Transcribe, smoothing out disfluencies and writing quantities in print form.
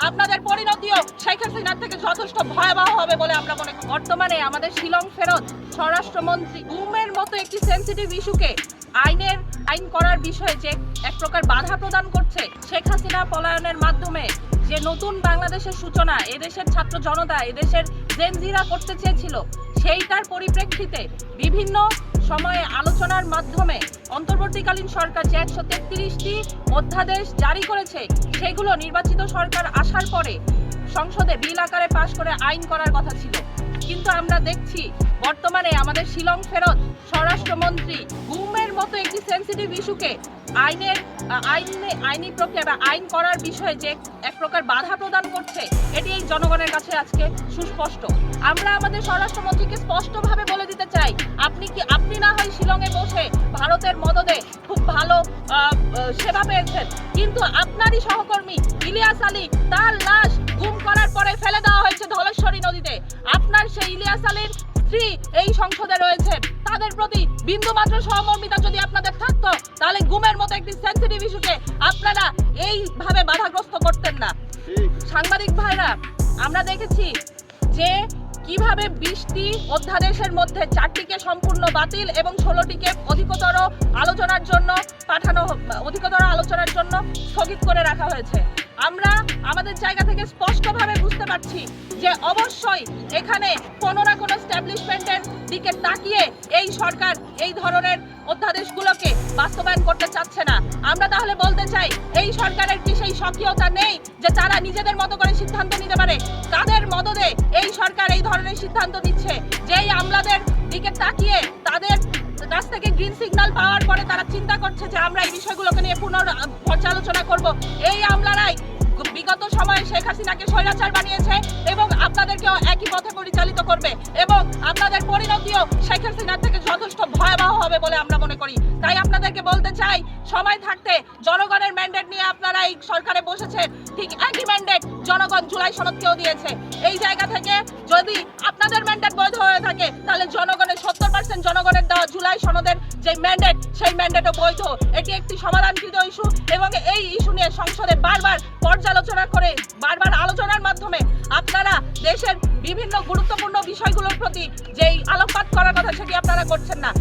আপনাদের পরিণতিও শেখ হাসিনার থেকে যথেষ্ট ভয়াবহ হবে বলে আমরা মনে করি। বর্তমানে আমাদের শিলং ফেরত স্বরাষ্ট্রমন্ত্রী গুমের মতো একটি সেনসিটিভ ইস্যুকে আইন করার বিষয়ে যে এক প্রকার বাধা প্রদান করছে, শেখ হাসিনা পলায়নের মাধ্যমে যে নতুন বাংলাদেশের সূচনা এদেশের ছাত্র জনতা এদেশের জেনজিরা করতে চেয়েছিল, সেইটার পরিপ্রেক্ষিতে বিভিন্ন সময়ে আলোচনার মাধ্যমে অন্তর্বর্তীকালীন সরকার যে 133টি অধ্যাদেশ জারি করেছে, সেগুলো নির্বাচিত সরকার আসার পরে সংসদে বিল আকারে পাশ করে আইন করার কথা ছিল। কিন্তু আমরা দেখছি বর্তমানে আমাদের শিলং ফেরত স্বরাষ্ট্রমন্ত্রী গুমের মতো একটি সেনসিটিভ ইস্যুকে আইনি প্রক্রিয়া বা আইন করার বিষয়ে যে এক প্রকার বাধা প্রদান করছে, এটি এই জনগণের কাছে আজকে সুস্পষ্ট। আমরা আমাদের স্বরাষ্ট্রমন্ত্রীকে স্পষ্টভাবে বলে দিতে চাই, আপনি না হয় শিলংয়ে বসে ভারতের মদদে খুব ভালো সেবা পেয়েছেন, কিন্তু আপনারই সহকর্মী ইলিয়াস আলী, তার লাশ গুম করার পরে ফেলে দেওয়া হয়েছে ধলেশ্বরী নদীতে। আপনার সেই ইলিয়াস আলীর স্ত্রী এই সংসদে রয়েছেন, তাদের প্রতি বিন্দুমাত্র সহমর্মিতা যদি আপনাদের থাকতো, তাহলে গুমের মতো একটি সেনসিটিভ ইস্যুকে আপনারা এইভাবে বাধাগ্রস্ত করতেন না। সাংবাদিক ভাইরা, আমরা দেখেছি যে কিভাবে 20টি অধ্যাদেশের মধ্যে 4টিকে সম্পূর্ণ বাতিল এবং 16টিকে অধিকতর আলোচনার জন্য স্থগিত করে রাখা হয়েছে। আমরা আমাদের জায়গা থেকে স্পষ্টভাবে বুঝতে পারছি যে অবশ্যই এখানে কোনো না কোনো এস্টাবলিশমেন্টের দিকে তাকিয়ে এই সরকার এই ধরনের অধ্যাদেশগুলোকে বাস্তবায়ন করতে চাচ্ছে না। আমরা তাহলে বলতে চাই, এই সরকারের কি সেই সক্রিয়তা নেই যে তারা নিজেদের মতো করে সিদ্ধান্ত নিতে পারে? তাদের মদদে এই সরকার এই ধরনের সিদ্ধান্ত নিচ্ছে, যেই আমলাদের দিকে তাকিয়ে তাদের কাছ থেকে গ্রিন সিগন্যাল পাওয়ার পরে তারা চিন্তা করছে যে আমরা এই বিষয়গুলোকে নিয়ে পর্যালোচনা করব। এই আমলারাই বিগত সময়ে শেখ হাসিনাকে স্বৈরাচার বানিয়েছে এবং আপনাদেরকেও একই পথে পরিচালিত করবে এবং আপনাদের পরিণতিও শেখ হাসিনার থেকে যথেষ্ট ভয়াবহ হবে বলে আমরা মনে করি। তাই আপনাদেরকে বলতে চাই, সময় থাকতে জনগণের ম্যান্ডেট নিয়ে আপনারা এই সরকারে বসেছেন, ঠিক একই ম্যান্ডেট জনগণ জুলাই সনদকেও দিয়েছে। এই জায়গা থেকে যদি আপনাদের ম্যান্ডেট বৈধ হয়ে থাকে, তাহলে জনগণের 70% জনগণের দেওয়া জুলাই সনদের যে ম্যান্ডেট, সেই ম্যান্ডেটও বৈধ। এটি একটি সমাধানকৃত ইস্যু এবং এই ইস্যু নিয়ে সংসদে বারবার পর্যালোচনা করে বারবার আলোচনার মাধ্যমে আপনারা দেশের বিভিন্ন গুরুত্বপূর্ণ বিষয়গুলোর প্রতি যেই আলোকপাত করার কথা, সেটি আপনারা করছেন না।